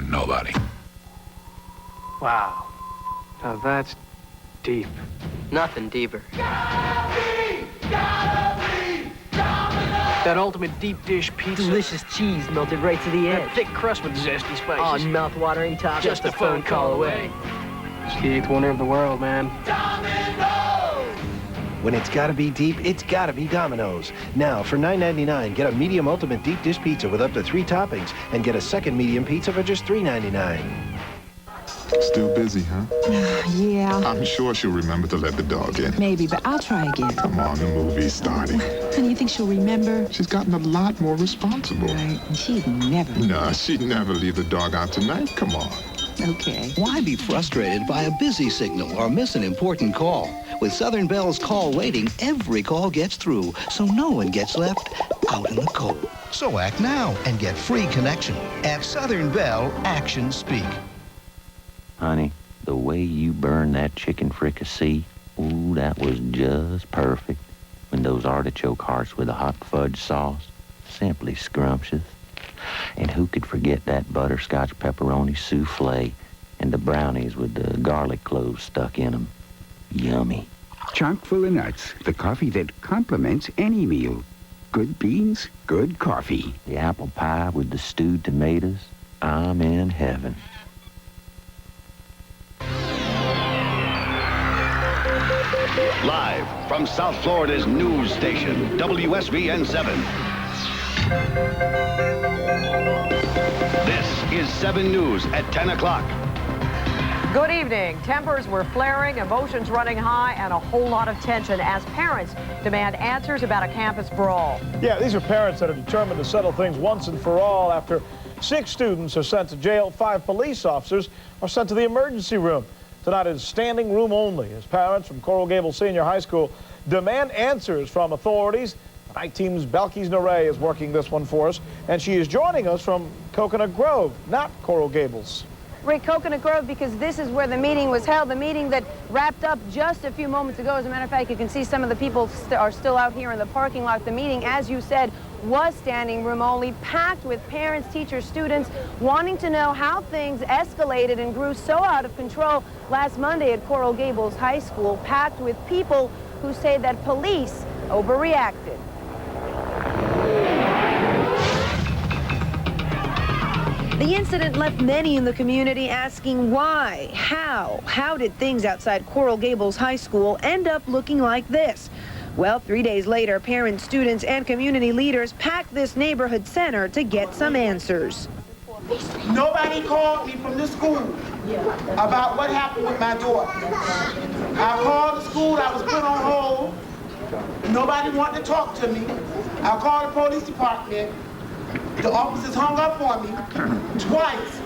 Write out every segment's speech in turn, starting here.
with nobody. Wow. Now that's deep. Nothing deeper. That ultimate deep dish pizza. Delicious cheese melted right to the That edge. thick crust with zesty Oh, spices. mouth-watering toppings. Just a phone call away. It's the eighth wonder of the world, man. When it's gotta be deep, it's gotta be Domino's. Now, for $9.99, get a medium ultimate deep dish pizza with up to 3 toppings and get a second medium pizza for just $3.99. Still busy, huh? Yeah. I'm sure she'll remember to let the dog in. Maybe, but I'll try again. Come on, the movie's starting. And you think she'll remember? She's gotten a lot more responsible. Right, and she'd never. No, she'd never leave the dog out tonight. Come on. Okay. Why be frustrated by a busy signal or miss an important call? With Southern Bell's call waiting, every call gets through, so no one gets left out in the cold. So act now and get free connection. At Southern Bell, actions speak. Honey, the way you burned that chicken fricassee, ooh, that was just perfect. When those artichoke hearts with a hot fudge sauce, simply scrumptious. And who could forget that butterscotch pepperoni souffle and the brownies with the garlic cloves stuck in them? Yummy. Chock full of nuts, the coffee that complements any meal. Good beans, good coffee. The apple pie with the stewed tomatoes, I'm in heaven. Live from South Florida's news station, WSVN-7. This is 7 News at 10 o'clock. Good evening. Tempers were flaring, emotions running high, and a whole lot of tension as parents demand answers about a campus brawl. Yeah, these are parents that are determined to settle things once and for all after 6 students are sent to jail, 5 police officers are sent to the emergency room. Tonight is standing room only as parents from Coral Gables Senior High School demand answers from authorities. The night team's Balkis Naray is working this one for us, and she is joining us from Coconut Grove, not Coral Gables. Rick, Coconut Grove, because this is where the meeting was held, the meeting that wrapped up just a few moments ago. As a matter of fact, you can see some of the people are still out here in the parking lot. The meeting, as you said, was standing room only, packed with parents, teachers, students wanting to know how things escalated and grew so out of control last Monday at Coral Gables High School, packed with people who say that police overreacted. The incident left many in the community asking why, how did things outside Coral Gables High School end up looking like this? Well, 3 days later, parents, students, and community leaders packed this neighborhood center to get some answers. Nobody called me from the school about what happened with my daughter. I called the school, I was put on hold. Nobody wanted to talk to me. I called the police department. The officers hung up on me twice.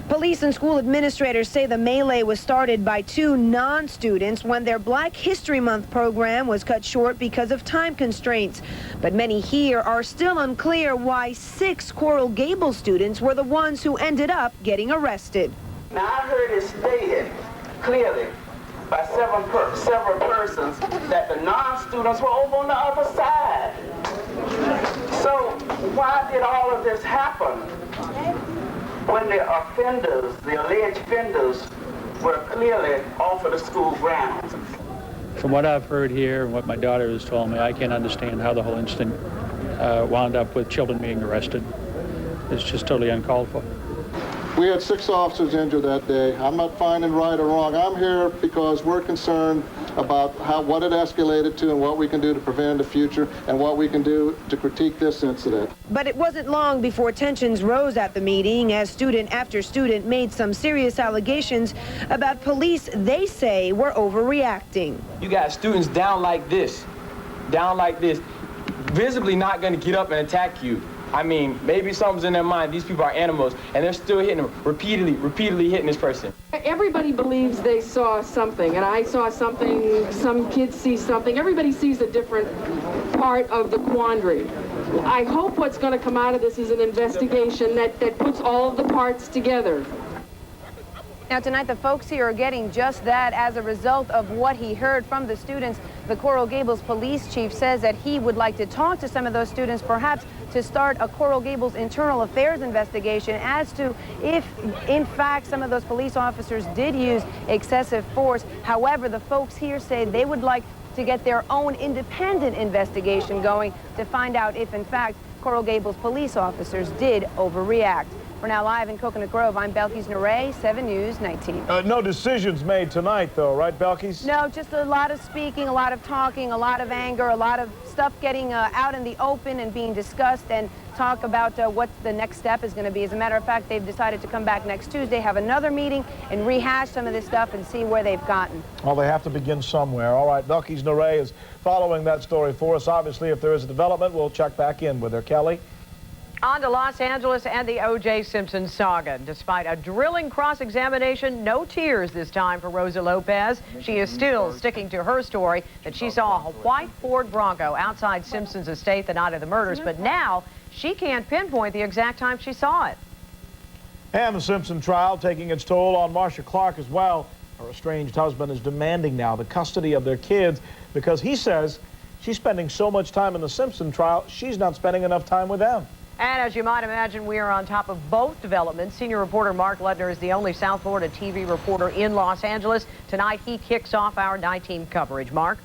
Police and school administrators say the melee was started by 2 non-students when their Black History Month program was cut short because of time constraints. But many here are still unclear why 6 Coral Gables students were the ones who ended up getting arrested. Now, I heard it stated clearly by several persons that the non-students were over on the other side. So why did all of this happen when the offenders, the alleged offenders, were clearly off of the school grounds? From what I've heard here and what my daughter has told me, I can't understand how the whole incident wound up with children being arrested. It's just totally uncalled for. We had 6 officers injured that day. I'm not finding right or wrong. I'm here because we're concerned about what it escalated to and what we can do to prevent the future and what we can do to critique this incident. But it wasn't long before tensions rose at the meeting as student after student made some serious allegations about police they say were overreacting. You got students down like this, visibly not going to get up and attack you. I mean, maybe something's in their mind. These people are animals, and they're still hitting them, repeatedly hitting this person. Everybody believes they saw something, and I saw something, some kids see something. Everybody sees a different part of the quandary. I hope what's going to come out of this is an investigation that puts all of the parts together. Now, tonight, the folks here are getting just that as a result of what he heard from the students. The Coral Gables police chief says that he would like to talk to some of those students, perhaps to start a Coral Gables internal affairs investigation as to if, in fact, some of those police officers did use excessive force. However, the folks here say they would like to get their own independent investigation going to find out if, in fact, Coral Gables police officers did overreact. For now, live in Coconut Grove, I'm Belkis Naray, 7 News 19. No decisions made tonight, though, right, Belkis? No, just a lot of speaking, a lot of talking, a lot of anger, a lot of stuff getting out in the open and being discussed, and talk about what the next step is going to be. As a matter of fact, they've decided to come back next Tuesday, have another meeting, and rehash some of this stuff and see where they've gotten. Well, they have to begin somewhere. All right, Belkis Naray is following that story for us. Obviously, if there is a development, we'll check back in with her. Kelly? On to Los Angeles and the OJ Simpson saga. Despite a drilling cross-examination, no tears this time for Rosa Lopez. She is still sticking to her story that she saw a white Ford Bronco outside Simpson's estate the night of the murders, but now she can't pinpoint the exact time she saw it. And the Simpson trial taking its toll on Marcia Clark as well. Her estranged husband is demanding now the custody of their kids because he says she's spending so much time in the Simpson trial, she's not spending enough time with them. And as you might imagine, we are on top of both developments. Senior reporter Mark Ludner is the only South Florida TV reporter in Los Angeles. Tonight, he kicks off our night team coverage. Mark?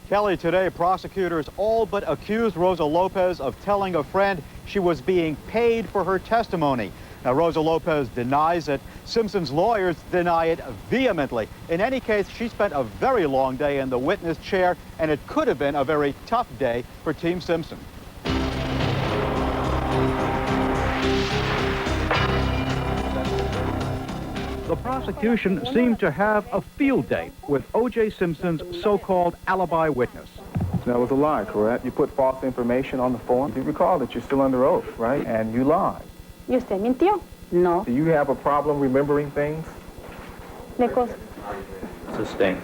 Kelly, today prosecutors all but accused Rosa Lopez of telling a friend she was being paid for her testimony. Now, Rosa Lopez denies it. Simpson's lawyers deny it vehemently. In any case, she spent a very long day in the witness chair, and it could have been a very tough day for Team Simpson. The prosecution seemed to have a field day with O.J. Simpson's so-called alibi witness. That was a lie, correct? You put false information on the form. You recall that you're still under oath, right? And you lied. ¿Y usted mintió? No. Do you have a problem remembering things? ¿De cosas? Sustained.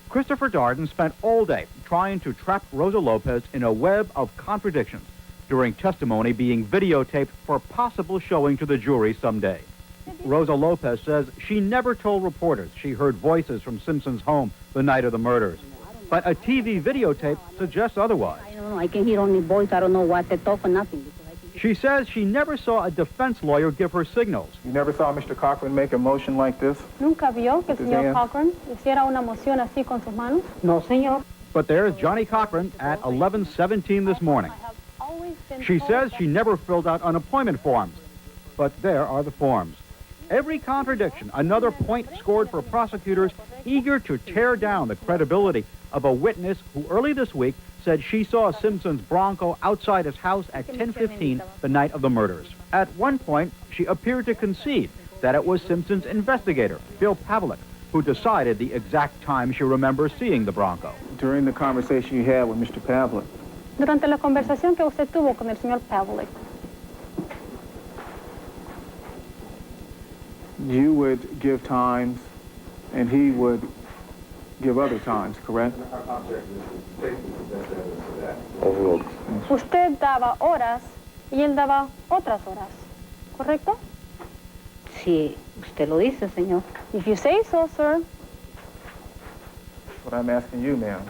Christopher Darden spent all day trying to trap Rosa Lopez in a web of contradictions during testimony being videotaped for possible showing to the jury someday. Rosa Lopez says she never told reporters she heard voices from Simpson's home the night of the murders. But a TV videotape suggests otherwise. I don't know. I can hear only voice. I don't know what they talk or nothing. She says she never saw a defense lawyer give her signals. You never saw Mr. Cochran make a motion like this? ¿Nunca vio que el señor Cochran hiciera una moción así con sus manos? No, señor. But there's Johnny Cochran at 11:17 this morning. She says she never filled out unemployment forms. But there are the forms. Every contradiction, another point scored for prosecutors eager to tear down the credibility of a witness who early this week said she saw Simpson's Bronco outside his house at 10:15 the night of the murders. At one point, she appeared to concede that it was Simpson's investigator, Bill Pavlik, who decided the exact time she remembers seeing the Bronco. During the conversation you had with Mr. Pavlik. Durante la conversación que usted tuvo con el señor Pavlik. You would give times, and he would give other times, correct? Usted daba horas y él daba otras horas, ¿correcto? Sí, usted lo dice, señor. If you say so, sir. What I'm asking you, ma'am.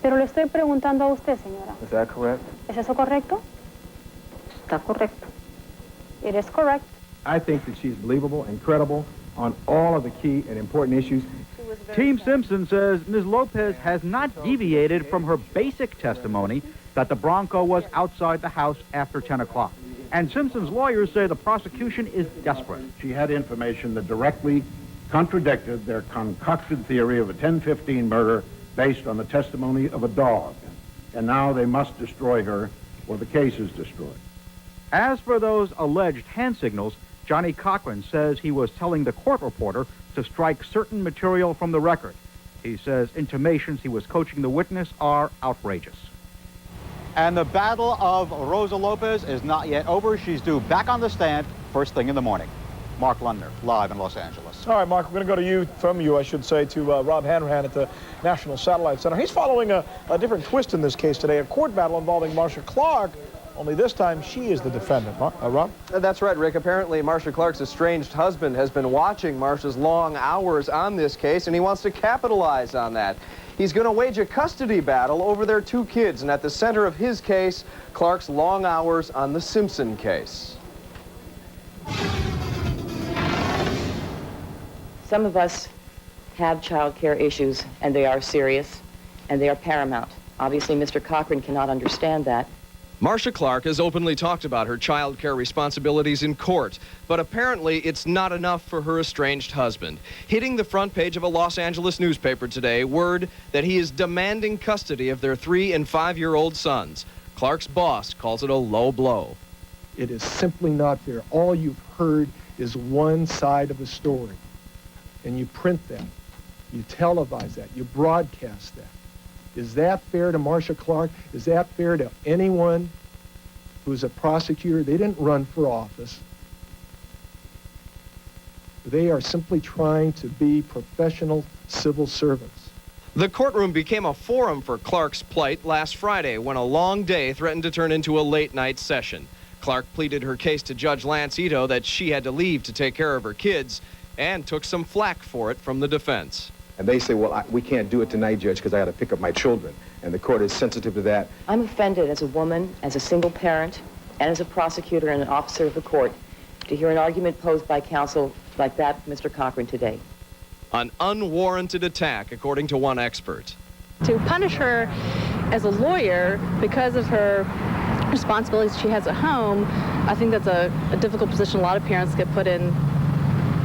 Pero le estoy preguntando a usted, señora. Is that correct? ¿Es eso correcto? Está correcto. It is correct. I think that she's believable and credible on all of the key and important issues. Team Simpson says Ms. Lopez has not deviated from her basic testimony that the Bronco was outside the house after 10 o'clock. And Simpson's lawyers say the prosecution is desperate. She had information that directly contradicted their concocted theory of a 10:15 murder based on the testimony of a dog. And now they must destroy her or the case is destroyed. As for those alleged hand signals, Johnny Cochran says he was telling the court reporter to strike certain material from the record. He says intimations he was coaching the witness are outrageous. And the battle of Rosa Lopez is not yet over. She's due back on the stand first thing in the morning. Mark Lundner, live in Los Angeles. All right, Mark, we're going to go from you, I should say, to Rob Hanrahan at the National Satellite Center. He's following a different twist in this case today, a court battle involving Marcia Clark. Only this time, she is the defendant. Rob? That's right, Rick. Apparently, Marcia Clark's estranged husband has been watching Marcia's long hours on this case, and he wants to capitalize on that. He's going to wage a custody battle over their 2 kids, and at the center of his case, Clark's long hours on the Simpson case. Some of us have child care issues, and they are serious, and they are paramount. Obviously, Mr. Cochran cannot understand that. Marcia Clark has openly talked about her child care responsibilities in court, but apparently it's not enough for her estranged husband. Hitting the front page of a Los Angeles newspaper today, word that he is demanding custody of their 3- and 5-year-old sons. Clark's boss calls it a low blow. It is simply not fair. All you've heard is one side of the story. And you print that, you televise that, you broadcast that. Is that fair to Marcia Clark? Is that fair to anyone who's a prosecutor? They didn't run for office. They are simply trying to be professional civil servants. The courtroom became a forum for Clark's plight last Friday when a long day threatened to turn into a late-night session. Clark pleaded her case to Judge Lance Ito that she had to leave to take care of her kids and took some flack for it from the defense. And they say, well, we can't do it tonight, Judge, because I got to pick up my children. And the court is sensitive to that. I'm offended as a woman, as a single parent, and as a prosecutor and an officer of the court to hear an argument posed by counsel like that, Mr. Cochran, today. An unwarranted attack, according to one expert. To punish her as a lawyer because of her responsibilities she has at home, I think that's a difficult position a lot of parents get put in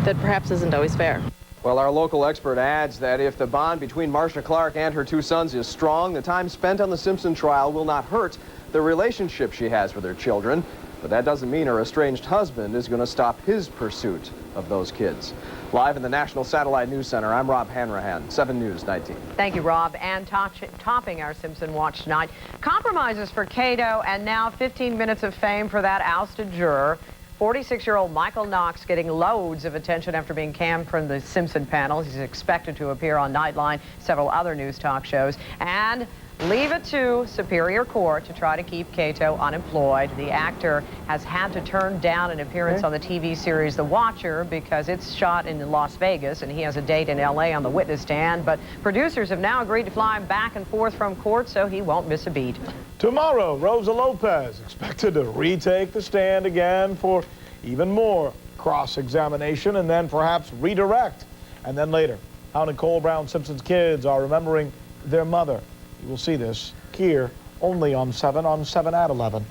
that perhaps isn't always fair. Well, our local expert adds that if the bond between Marcia Clark and her 2 sons is strong, the time spent on the Simpson trial will not hurt the relationship she has with her children. But that doesn't mean her estranged husband is going to stop his pursuit of those kids. Live in the National Satellite News Center, I'm Rob Hanrahan, 7 News 19. Thank you, Rob. And topping our Simpson Watch tonight, compromises for Cato, and now 15 minutes of fame for that ousted juror. 46-year-old Michael Knox getting loads of attention after being canned from the Simpson panel. He's expected to appear on Nightline, several other news talk shows, and leave it to Superior Court to try to keep Cato unemployed. The actor has had to turn down an appearance on the TV series The Watcher because it's shot in Las Vegas and he has a date in LA on the witness stand, but producers have now agreed to fly him back and forth from court so he won't miss a beat. Tomorrow, Rosa Lopez expected to retake the stand again for even more cross-examination and then perhaps redirect. And then later, how Nicole Brown Simpson's kids are remembering their mother. You will see this here only on 7 at 11.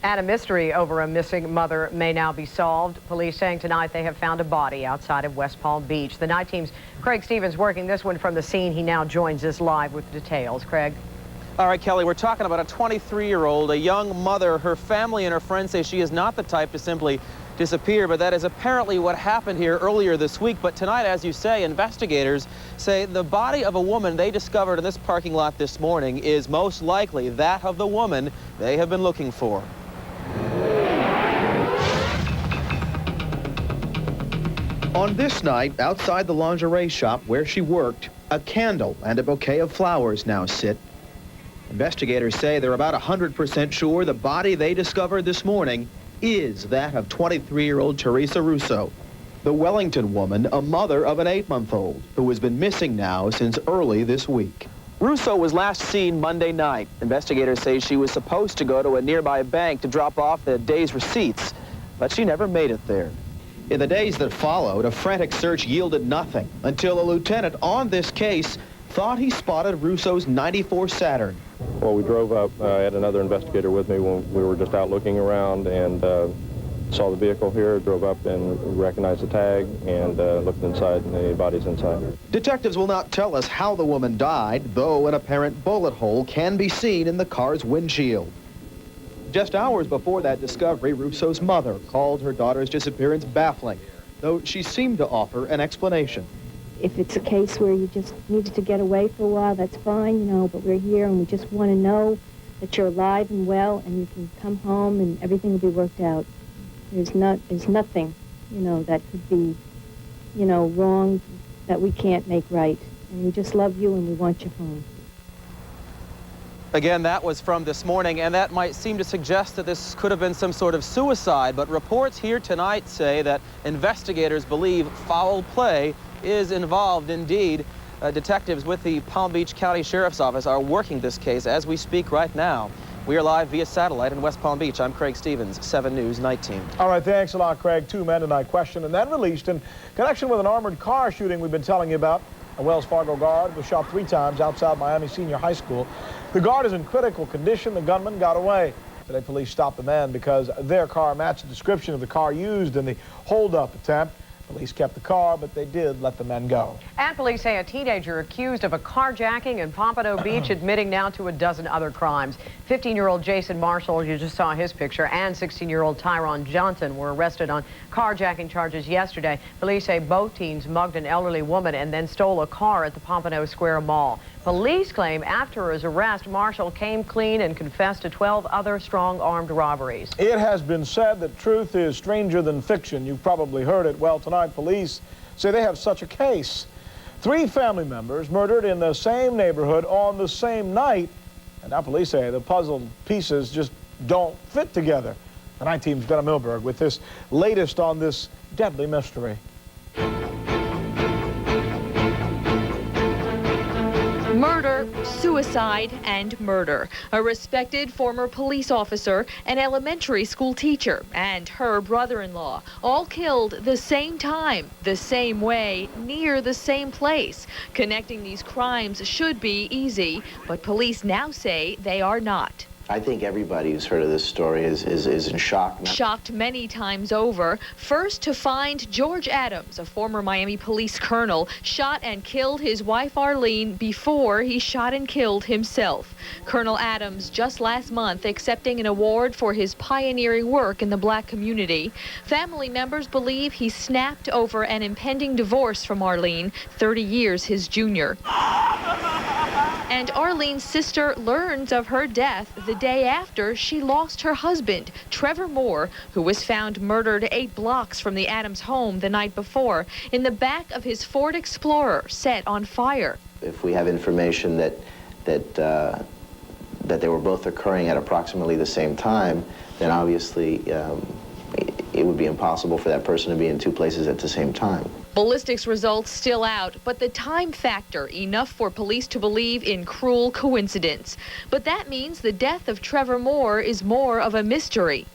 And a mystery over a missing mother may now be solved. Police saying tonight they have found a body outside of West Palm Beach. The night team's Craig Stevens working this one from the scene. He now joins us live with details. Craig. All right, Kelly, we're talking about a 23-year-old, a young mother. Her family and her friends say she is not the type to simply disappear, but that is apparently what happened here earlier this week. But tonight, as you say, investigators say the body of a woman they discovered in this parking lot this morning is most likely that of the woman they have been looking for. On this night, outside the lingerie shop where she worked, a candle and a bouquet of flowers now sit. Investigators say they're about 100% sure the body they discovered this morning is that of 23-year-old Teresa Russo, the Wellington woman, a mother of an 8-month-old who has been missing now since early this week. Russo was last seen Monday night. Investigators say she was supposed to go to a nearby bank to drop off the day's receipts, but she never made it there. In the days that followed, a frantic search yielded nothing until a lieutenant on this case thought he spotted Russo's '94 Saturn. Well, we drove up. I had another investigator with me when we were just out looking around and saw the vehicle here, drove up and recognized the tag and looked inside, and the body's inside. Detectives will not tell us how the woman died, though an apparent bullet hole can be seen in the car's windshield. Just hours before that discovery, Russo's mother called her daughter's disappearance baffling, though she seemed to offer an explanation. If it's a case where you just needed to get away for a while, that's fine, you know, but we're here and we just want to know that you're alive and well and you can come home and everything will be worked out. There's nothing, you know, that could be, you know, wrong that we can't make right. And we just love you and we want you home. Again, that was from this morning, and that might seem to suggest that this could have been some sort of suicide, but reports here tonight say that investigators believe foul play is involved indeed. detectives with the Palm Beach County Sheriff's Office are working this case as we speak right now. We are live via satellite in West Palm Beach. I'm Craig Stevens, 7 News Night Team. All right, thanks a lot, Craig. 2 men tonight questioned and then released in connection with an armored car shooting we've been telling you about. A Wells Fargo guard was shot 3 times outside Miami Senior High School. The guard is in critical condition. The gunman got away. Today, police stopped the man because their car matched the description of the car used in the holdup attempt. Police kept the car, but they did let the men go. And police say a teenager accused of a carjacking in Pompano Beach admitting now to a dozen other crimes. 15-year-old Jason Marshall, you just saw his picture, and 16-year-old Tyron Johnson were arrested on carjacking charges yesterday. Police say both teens mugged an elderly woman and then stole a car at the Pompano Square Mall. Police claim after his arrest, Marshall came clean and confessed to 12 other strong-armed robberies. It has been said that truth is stranger than fiction. You've probably heard it. Well, tonight, police say they have such a case. 3 family members murdered in the same neighborhood on the same night. And now police say the puzzle pieces just don't fit together. The Night Team's Glenna Milberg with this latest on this deadly mystery. Murder, suicide, and murder. A respected former police officer, an elementary school teacher, and her brother-in-law, all killed the same time, the same way, near the same place. Connecting these crimes should be easy, but police now say they are not. I think everybody who's heard of this story is in shock now. Shocked many times over. First to find George Adams, a former Miami police colonel, shot and killed his wife Arlene before he shot and killed himself. Colonel Adams just last month accepting an award for his pioneering work in the black community. Family members believe he snapped over an impending divorce from Arlene, 30 years his junior. And Arlene's sister learns of her death the day after she lost her husband, Trevor Moore, who was found murdered 8 blocks from the Adams home the night before in the back of his Ford Explorer set on fire. If we have information that they were both occurring at approximately the same time, then obviously it would be impossible for that person to be in 2 places at the same time. Ballistics results still out, but the time factor enough for police to believe in cruel coincidence. But that means the death of Trevor Moore is more of a mystery.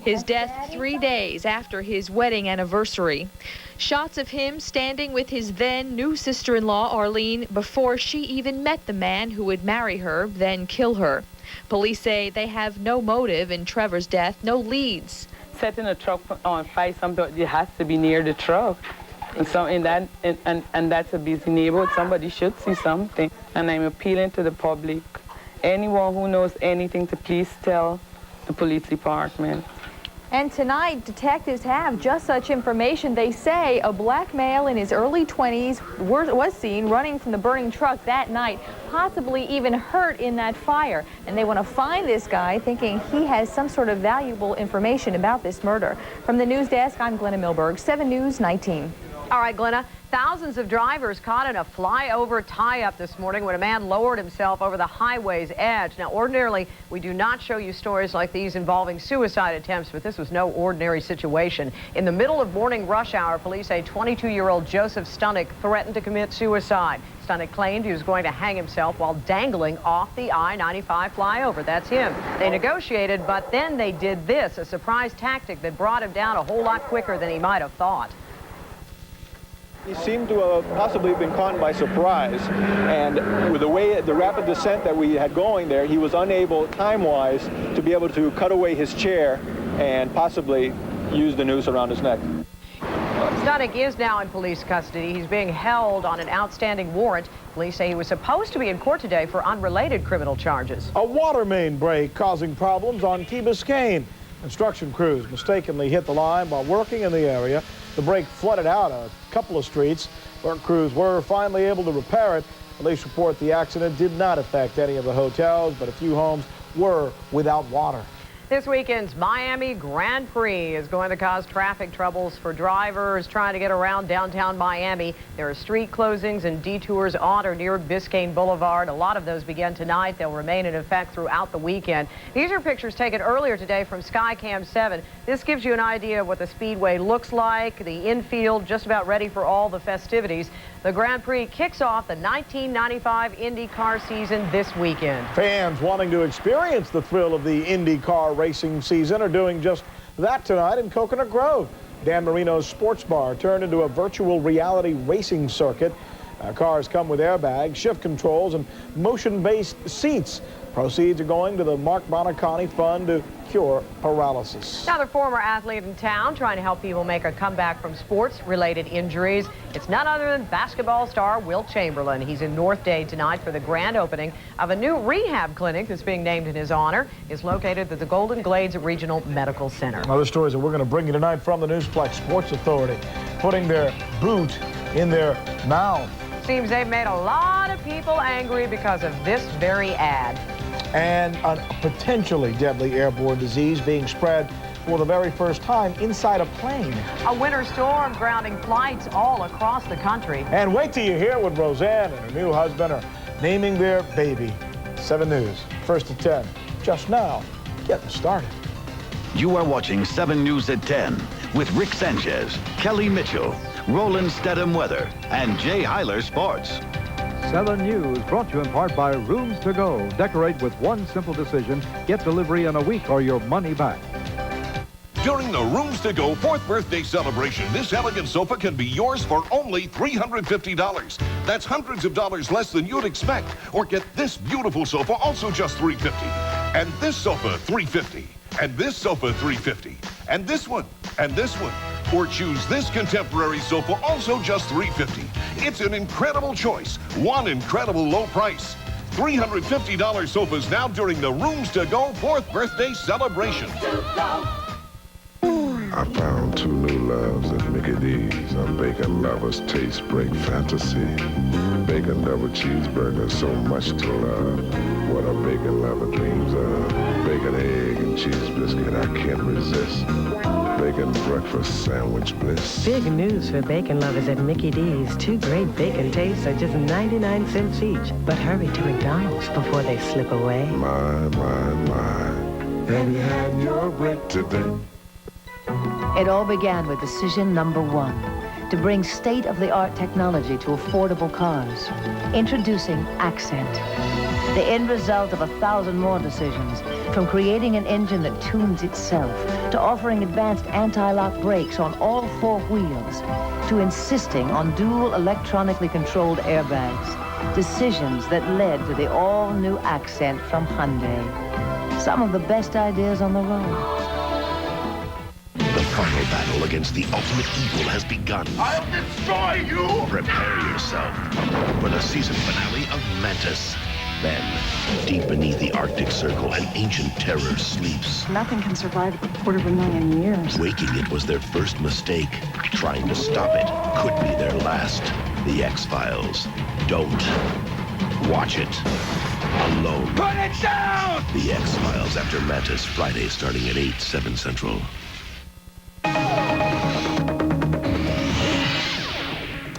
His death 3 days after his wedding anniversary. Shots of him standing with his then new sister-in-law Arlene before she even met the man who would marry her, then kill her. Police say they have no motive in Trevor's death, no leads. Setting a truck on fire, somebody has to be near the truck. And so and that's a busy neighborhood. Somebody should see something. And I'm appealing to the public. Anyone who knows anything to please tell the police department. And tonight, detectives have just such information. They say a black male in his early 20s was seen running from the burning truck that night, possibly even hurt in that fire. And they want to find this guy, thinking he has some sort of valuable information about this murder. From the news desk, I'm Glenna Milberg, 7 News 19. All right, Glenna. Thousands of drivers caught in a flyover tie-up this morning when a man lowered himself over the highway's edge. Now, ordinarily, we do not show you stories like these involving suicide attempts, but this was no ordinary situation. In the middle of morning rush hour, police say 22-year-old Joseph Stunnick threatened to commit suicide. Stunnick claimed he was going to hang himself while dangling off the I-95 flyover. That's him. They negotiated, but then they did this, a surprise tactic that brought him down a whole lot quicker than he might have thought. He seemed to have possibly been caught by surprise, and with the rapid descent that we had going there, he was unable, time-wise, to be able to cut away his chair and possibly use the noose around his neck. Stunnick is now in police custody. He's being held on an outstanding warrant. Police say he was supposed to be in court today for unrelated criminal charges. A water main break causing problems on Key Biscayne. Construction crews mistakenly hit the line while working in the area. The break flooded out a couple of streets. Work crews were finally able to repair it. Police report the accident did not affect any of the hotels, but a few homes were without water. This weekend's Miami Grand Prix is going to cause traffic troubles for drivers trying to get around downtown Miami. There are street closings and detours on or near Biscayne Boulevard. A lot of those began tonight. They'll remain in effect throughout the weekend. These are pictures taken earlier today from Skycam 7. This gives you an idea of what the speedway looks like. The infield just about ready for all the festivities. The Grand Prix kicks off the 1995 IndyCar season this weekend. Fans wanting to experience the thrill of the IndyCar racing season are doing just that tonight in Coconut Grove. Dan Marino's sports bar turned into a virtual reality racing circuit. Cars come with airbags, shift controls, and motion-based seats. Proceeds are going to the Mark Bonacani Fund to cure paralysis. Another former athlete in town trying to help people make a comeback from sports-related injuries. It's none other than basketball star Wilt Chamberlain. He's in North Dade tonight for the grand opening of a new rehab clinic that's being named in his honor. It's located at the Golden Glades Regional Medical Center. Other stories that we're going to bring you tonight from the Newsplex Sports Authority, putting their boot in their mouth. Seems they've made a lot of people angry because of this very ad. And a potentially deadly airborne disease being spread for the very first time inside a plane. A winter storm grounding flights all across the country. And wait till you hear what Roseanne and her new husband are naming their baby. 7 News, first at 10. Just now, getting started. You are watching 7 News at 10 with Rick Sanchez, Kelly Mitchell, Roland Stedham Weather, and Jay Heiler Sports. 7 News brought to you in part by Rooms to Go. Decorate with one simple decision. Get delivery in a week or your money back. During the Rooms to Go 4th birthday celebration, this elegant sofa can be yours for only $350. That's hundreds of dollars less than you'd expect. Or get this beautiful sofa, also just $350. And this sofa, $350. And this sofa, $350. And this one. And this one. Or choose this contemporary sofa, also just $350. It's an incredible choice. One incredible low price. $350 sofas now during the Rooms to Go 4th birthday celebration. I found 2 new loves at Mickey D's. A bacon lover's taste break fantasy. Bacon double cheeseburger, so much to love. What a bacon lover dreams of. Bacon, egg, and cheese biscuit, I can't resist. Bacon breakfast sandwich bliss. Big news for bacon lovers at Mickey D's. 2 great bacon tastes are just 99 cents each. But hurry to McDonald's before they slip away. My. Have you had your break today? It all began with decision number 1, to bring state-of-the-art technology to affordable cars. Introducing Accent, the end result of 1,000 more decisions, from creating an engine that tunes itself, to offering advanced anti-lock brakes on all 4 wheels, to insisting on dual electronically controlled airbags. Decisions that led to the all-new Accent from Hyundai. Some of the best ideas on the road. The final battle against the ultimate evil has begun. I'll destroy you! Prepare yourself for the season finale of Mantis. Then, deep beneath the Arctic Circle, an ancient terror sleeps. Nothing can survive 250,000 years. Waking it was their first mistake. Trying to stop it could be their last. The X-Files. Don't watch it alone. Put it down! The X-Files after Mantis, Friday starting at 8, 7 Central.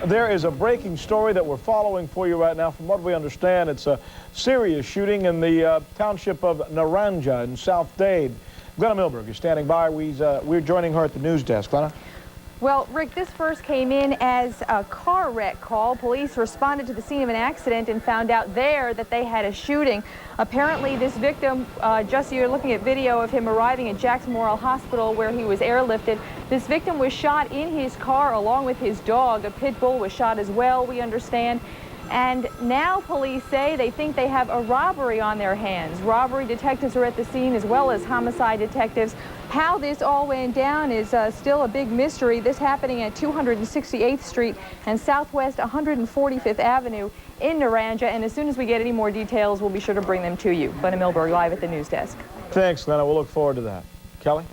There is a breaking story that we're following for you right now. From what we understand, it's a serious shooting in the township of Naranja in South Dade. Glenna Milberg is standing by. We're joining her at the news desk. Glenna? Well, Rick, this first came in as a car wreck call. Police responded to the scene of an accident and found out there that they had a shooting. Apparently, this victim, just you're looking at video of him arriving at Jackson Memorial Hospital where he was airlifted. This victim was shot in his car along with his dog. A pit bull was shot as well, we understand. And now police say they think they have a robbery on their hands. Robbery detectives are at the scene as well as homicide detectives. How this all went down is still a big mystery. This happening at 268th Street and Southwest 145th Avenue in Naranja. And as soon as we get any more details, we'll be sure to bring them to you. Glenna Milberg live at the news desk. Thanks, Glenna. We'll look forward to that. Kelly?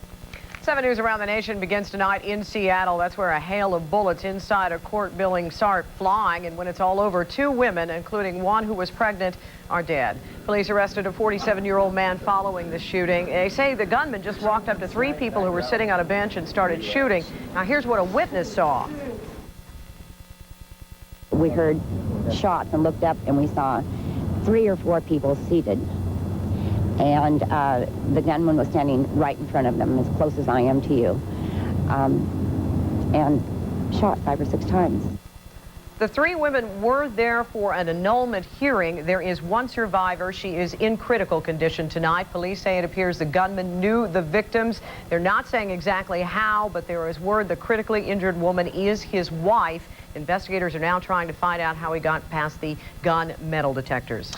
7 News around the nation begins tonight in Seattle. That's where a hail of bullets inside a court building start flying. And when it's all over, 2 women, including one who was pregnant, are dead. Police arrested a 47-year-old man following the shooting. They say the gunman just walked up to 3 people who were sitting on a bench and started shooting. Now, here's what a witness saw. We heard shots and looked up, and we saw 3 or 4 people seated. And the gunman was standing right in front of them, as close as I am to you, and shot 5 or 6 times. The 3 women were there for an annulment hearing. There is 1 survivor. She is in critical condition tonight. Police say it appears the gunman knew the victims. They're not saying exactly how, but there is word the critically injured woman is his wife. Investigators are now trying to find out how he got past the gun metal detectors.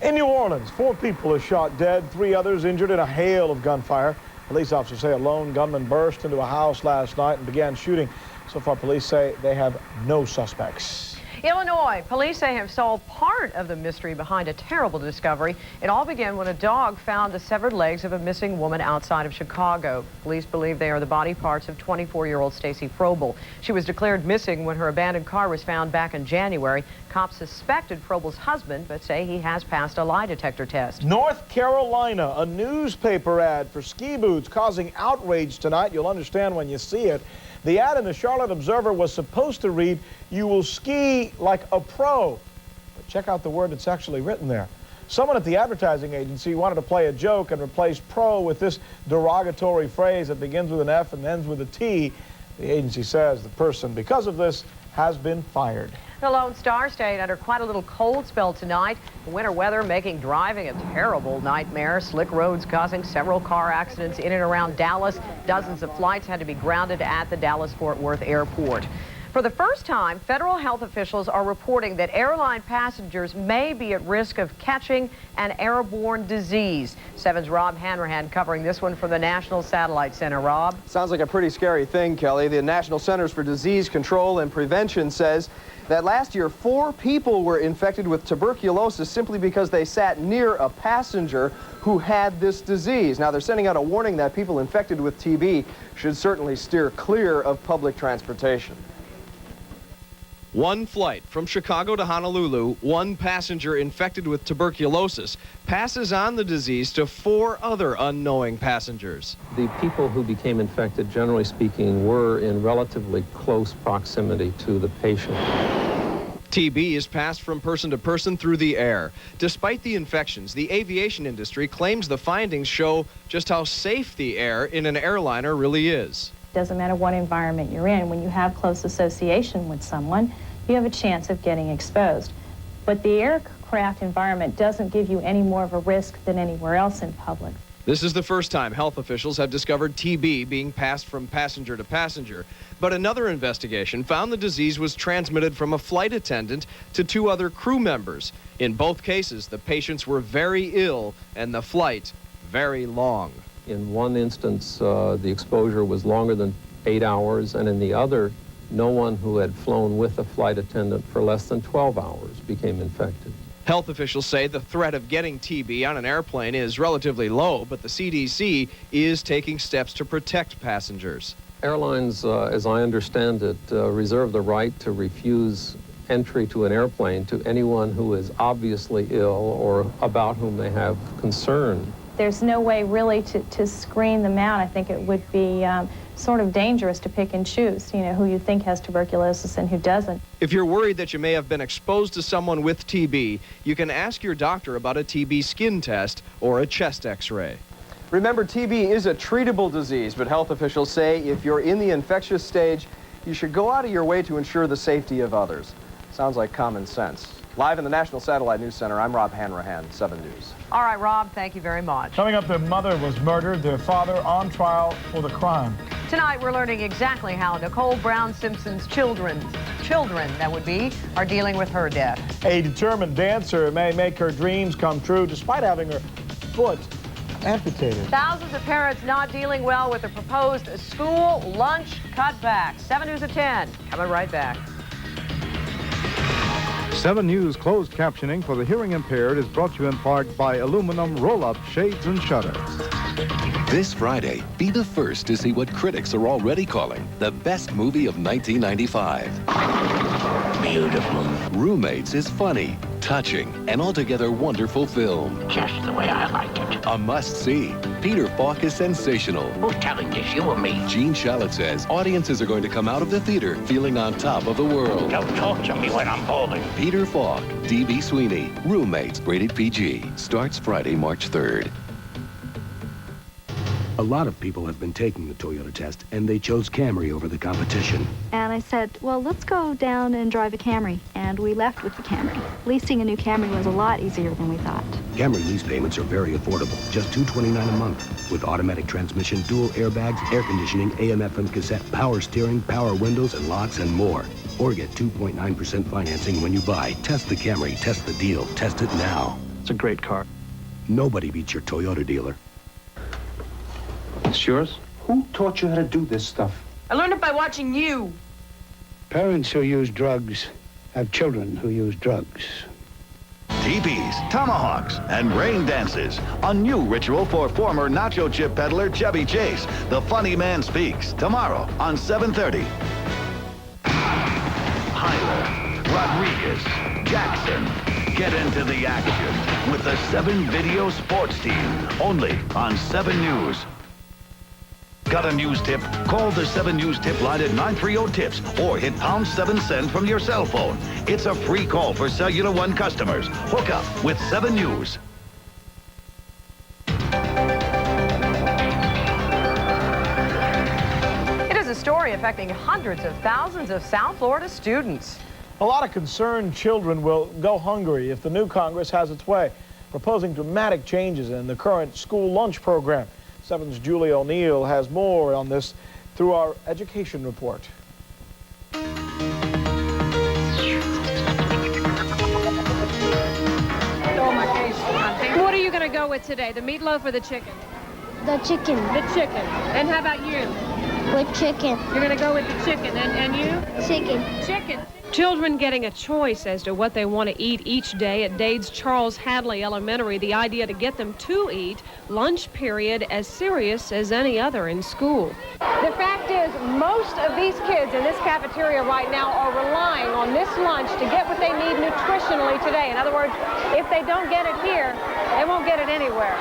In New Orleans, 4 people are shot dead, 3 others injured in a hail of gunfire. Police officers say a lone gunman burst into a house last night and began shooting. So far, police say they have no suspects. Illinois, police say have solved part of the mystery behind a terrible discovery. It all began when a dog found the severed legs of a missing woman outside of Chicago. Police believe they are the body parts of 24-year-old Stacy Frobel. She was declared missing when her abandoned car was found back in January. Cops suspected Frobel's husband, but say he has passed a lie detector test. North Carolina, a newspaper ad for ski boots causing outrage tonight. You'll understand when you see it. The ad in the Charlotte Observer was supposed to read, "You will ski like a pro." But check out the word that's actually written there. Someone at the advertising agency wanted to play a joke and replace pro with this derogatory phrase that begins with an F and ends with a T. The agency says the person, because of this, has been fired. The Lone Star stayed under quite a little cold spell tonight. The winter weather making driving a terrible nightmare. Slick roads causing several car accidents in and around Dallas. Dozens of flights had to be grounded at the Dallas-Fort Worth airport. For the first time, federal health officials are reporting that airline passengers may be at risk of catching an airborne disease. 7's Rob Hanrahan covering this one from the National Satellite Center. Rob? Sounds like a pretty scary thing, Kelly. The National Centers for Disease Control and Prevention says that last year 4 people were infected with tuberculosis simply because they sat near a passenger who had this disease. Now they're sending out a warning that people infected with TB should certainly steer clear of public transportation. One flight from Chicago to Honolulu, 1 passenger infected with tuberculosis passes on the disease to 4 other unknowing passengers. The people who became infected, generally speaking, were in relatively close proximity to the patient. TB is passed from person to person through the air. Despite the infections, the aviation industry claims the findings show just how safe the air in an airliner really is. Doesn't matter what environment you're in, when you have close association with someone, you have a chance of getting exposed. But the aircraft environment doesn't give you any more of a risk than anywhere else in public. This is the first time health officials have discovered TB being passed from passenger to passenger. But another investigation found the disease was transmitted from a flight attendant to 2 other crew members. In both cases, the patients were very ill and the flight very long. In one instance, the exposure was longer than 8 hours, and in the other, no one who had flown with a flight attendant for less than 12 hours became infected. Health officials say the threat of getting TB on an airplane is relatively low, but the CDC is taking steps to protect passengers. Airlines, as I understand it, reserve the right to refuse entry to an airplane to anyone who is obviously ill or about whom they have concern. There's no way really to screen them out. I think it would be sort of dangerous to pick and choose, you know, who you think has tuberculosis and who doesn't. If you're worried that you may have been exposed to someone with TB, you can ask your doctor about a TB skin test or a chest x-ray. Remember, TB is a treatable disease, but health officials say if you're in the infectious stage, you should go out of your way to ensure the safety of others. Sounds like common sense. Live in the National Satellite News Center, I'm Rob Hanrahan, 7 News. All right, Rob, thank you very much. Coming up, their mother was murdered, their father on trial for the crime. Tonight, we're learning exactly how Nicole Brown Simpson's children that would be, are dealing with her death. A determined dancer may make her dreams come true despite having her foot amputated. Thousands of parents not dealing well with the proposed school lunch cutback. 7 News at 10. Coming right back. 7 News closed captioning for the hearing impaired is brought to you in part by aluminum roll-up shades and shutters. This Friday, be the first to see what critics are already calling the best movie of 1995. Beautiful. Roommates is funny, touching, and altogether wonderful film. Just the way I like it. A must-see. Peter Falk is sensational. Who's telling this, you or me? Gene Shalit says audiences are going to come out of the theater feeling on top of the world. Don't talk to me when I'm balding. Peter Falk, D.B. Sweeney, Roommates, rated PG. Starts Friday, March 3rd. A lot of people have been taking the Toyota test, and they chose Camry over the competition. And I said, well, let's go down and drive a Camry. And we left with the Camry. Leasing a new Camry was a lot easier than we thought. Camry lease payments are very affordable, just $229 a month, with automatic transmission, dual airbags, air conditioning, AM/FM cassette, power steering, power windows, and locks, and more. Or get 2.9% financing when you buy. Test the Camry, test the deal, test it now. It's a great car. Nobody beats your Toyota dealer. It's yours? Who taught you how to do this stuff? I learned it by watching you. Parents who use drugs have children who use drugs. Teepees, tomahawks, and rain dances. A new ritual for former nacho chip peddler Chevy Chase. The Funny Man Speaks, tomorrow on 7:30. Hyler, Rodriguez, Jackson. Get into the action with the 7 Video Sports Team, only on 7 News. Got a news tip? Call the 7 News tip line at 930-TIPS or hit pound 7 cent from your cell phone. It's a free call for Cellular One customers. Hook up with 7 News. It is a story affecting hundreds of thousands of South Florida students. A lot of concerned children will go hungry if the new Congress has its way, proposing dramatic changes in the current school lunch program. 7's Julie O'Neill has more on this through our education report. What are you going to go with today, the meatloaf or the chicken? The chicken. The chicken. And how about you? With chicken. You're going to go with the chicken. And you? Chicken. Chicken. Children getting a choice as to what they want to eat each day at Dade's Charles Hadley Elementary. The idea to get them to eat lunch period as serious as any other in school. The fact is, most of these kids in this cafeteria right now are relying on this lunch to get what they need nutritionally today. In other words, if they don't get it here, they won't get it anywhere.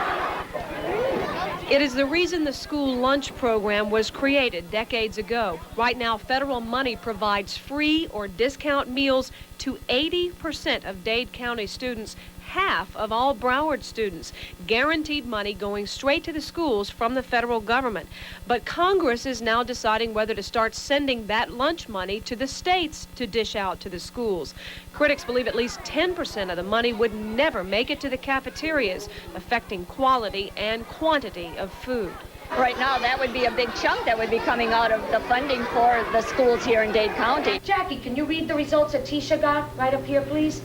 It is the reason the school lunch program was created decades ago. Right now, federal money provides free or discount meals to 80% of Dade County students, half of all Broward students. Guaranteed money going straight to the schools from the federal government. But Congress is now deciding whether to start sending that lunch money to the states to dish out to the schools. Critics believe at least 10% of the money would never make it to the cafeterias, affecting quality and quantity of food. Right now, that would be a big chunk that would be coming out of the funding for the schools here in Dade County. Jackie, can you read the results that Tisha got right up here, please?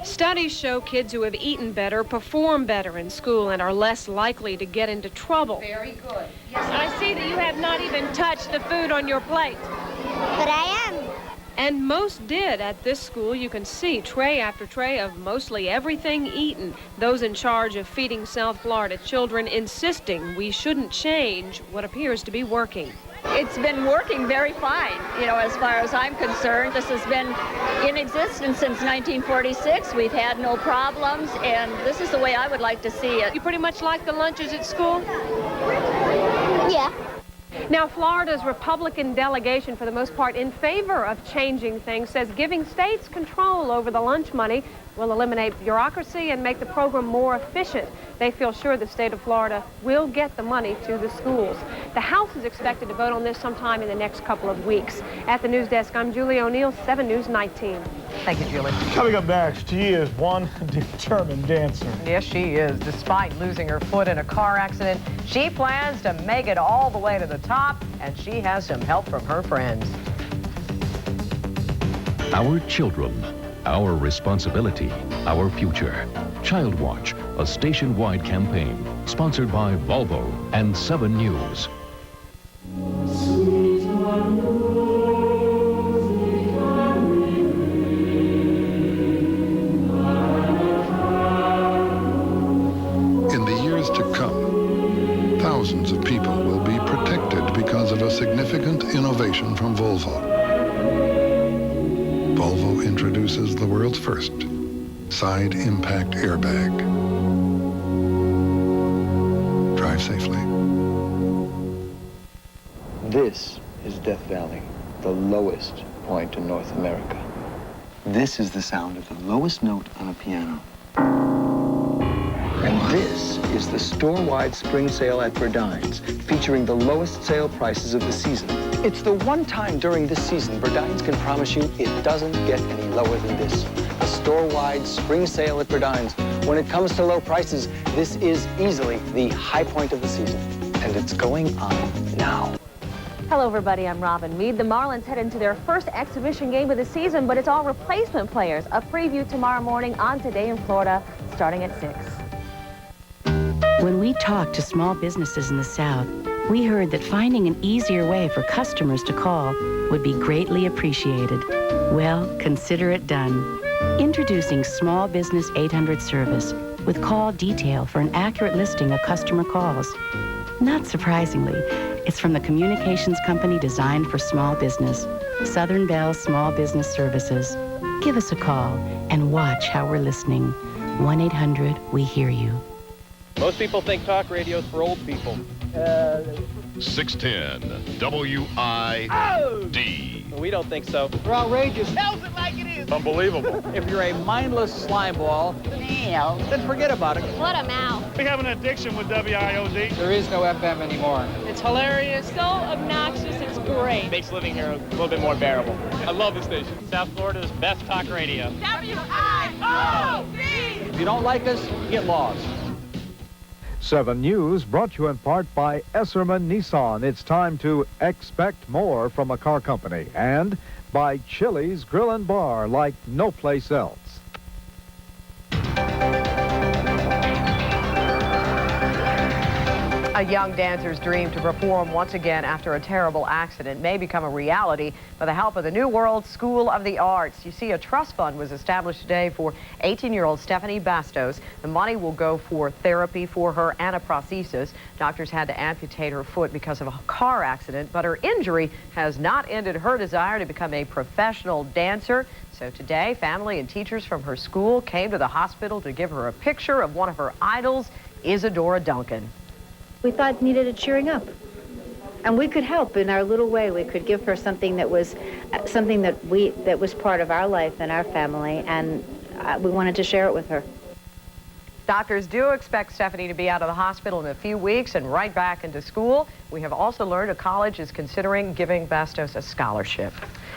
Studies show kids who have eaten better perform better in school and are less likely to get into trouble. Very good. Yes, I see that you have not even touched the food on your plate. But I am. And most did at this school. You can see tray after tray of mostly everything eaten. Those in charge of feeding South Florida children insisting we shouldn't change what appears to be working. It's been working very fine, you know, as far as I'm concerned. This has been in existence since 1946. We've had no problems, and this is the way I would like to see it. You pretty much like the lunches at school? Yeah. Now, Florida's Republican delegation, for the most part, in favor of changing things, says giving states control over the lunch money will eliminate bureaucracy and make the program more efficient. They feel sure the state of Florida will get the money to the schools. The House is expected to vote on this sometime in the next couple of weeks. At the news desk, I'm Julie O'Neill, 7 News 19. Thank you, Julie. Coming up next, she is one determined dancer. Yes, she is. Despite losing her foot in a car accident, she plans to make it all the way to the top, and she has some help from her friends. Our children, our responsibility, our future. Child Watch, a station-wide campaign sponsored by Volvo and 7 News. In the years to come, thousands of people powerful. Volvo introduces the world's first side impact airbag. Drive safely. This is Death Valley, the lowest point in North America. This is the sound of the lowest note on a piano. And this is the store-wide spring sale at Verdines, featuring the lowest sale prices of the season. It's the one time during this season Verdines can promise you it doesn't get any lower than this. A store-wide spring sale at Verdines. When it comes to low prices, this is easily the high point of the season. And it's going on now. Hello, everybody. I'm Robin Meade. The Marlins head into their first exhibition game of the season, but it's all replacement players. A preview tomorrow morning on Today in Florida, starting at 6. When we talked to small businesses in the South, we heard that finding an easier way for customers to call would be greatly appreciated. Well, consider it done. Introducing Small Business 800 service with call detail for an accurate listing of customer calls. Not surprisingly, it's from the communications company designed for small business, Southern Bell Small Business Services. Give us a call and watch how we're listening. 1-800-WE-HEAR-YOU. Most people think talk radio is for old people. 610 WID. We don't think so. They're outrageous. Tells it like it is. Unbelievable. If you're a mindless slime ball, then forget about it. What a mouth. We have an addiction with WIOD. There is no FM anymore. It's hilarious, so obnoxious, it's great. Makes living here a little bit more bearable. I love the station. South Florida's best talk radio. WIOD. If you don't like us, get lost. 7 News brought to you in part by Esserman Nissan. It's time to expect more from a car company. And by Chili's Grill and Bar like no place else. A young dancer's dream to perform once again after a terrible accident may become a reality with the help of the New World School of the Arts. You see, a trust fund was established today for 18-year-old Stephanie Bastos. The money will go for therapy for her anaprosthesis. Doctors had to amputate her foot because of a car accident, but her injury has not ended her desire to become a professional dancer. So today, family and teachers from her school came to the hospital to give her a picture of one of her idols, Isadora Duncan. We thought it needed a cheering up. And we could help in our little way. We could give her something that was part of our life and our family, and we wanted to share it with her. Doctors do expect Stephanie to be out of the hospital in a few weeks and right back into school. We have also learned a college is considering giving Bastos a scholarship.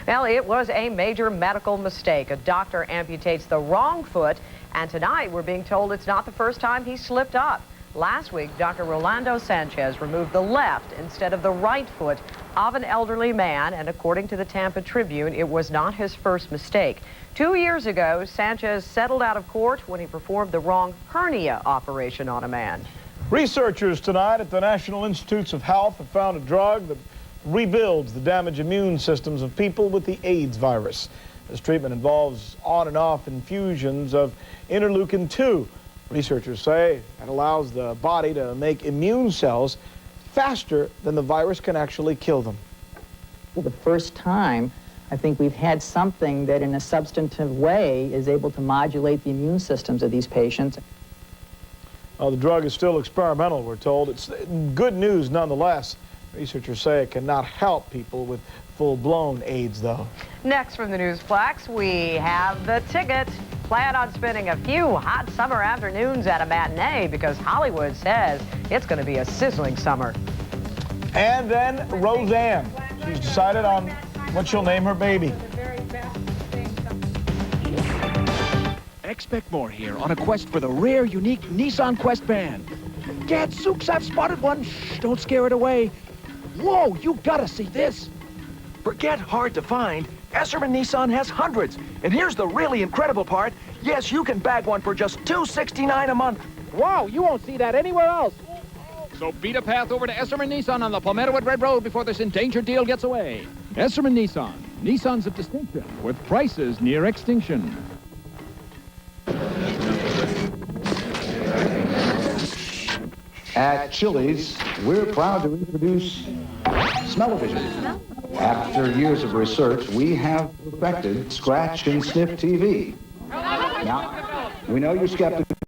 Well, it was a major medical mistake. A doctor amputates the wrong foot, and tonight we're being told it's not the first time he slipped up. Last week, Dr. Rolando Sanchez removed the left instead of the right foot of an elderly man, and according to the Tampa Tribune, it was not his first mistake. 2 years ago, Sanchez settled out of court when he performed the wrong hernia operation on a man. Researchers tonight at the National Institutes of Health have found a drug that rebuilds the damaged immune systems of people with the AIDS virus. This treatment involves on and off infusions of interleukin-2. Researchers say it allows the body to make immune cells faster than the virus can actually kill them. For the first time, I think we've had something that in a substantive way is able to modulate the immune systems of these patients. The drug is still experimental, we're told. It's good news nonetheless. Researchers say it cannot help people with full-blown AIDS, though. Next from the Newsplex, we have the ticket. Plan on spending a few hot summer afternoons at a matinee because Hollywood says it's going to be a sizzling summer. And then Roseanne. She's decided on what she'll name her baby. Expect more here on a quest for the rare, unique Nissan Quest van. Gadzooks, I've spotted one. Shh, don't scare it away. Whoa, you gotta see this. Forget hard to find. Esserman Nissan has hundreds. And here's the really incredible part. Yes, you can bag one for just $269 a month. Wow, you won't see that anywhere else. So beat a path over to Esserman Nissan on the Palmetto Wood Red Road before this endangered deal gets away. Esserman Nissan. Nissans of distinction with prices near extinction. At Chili's, we're proud to introduce Smell-O-Vision. After years of research, we have perfected Scratch and Sniff TV. Now, we know you're skeptical.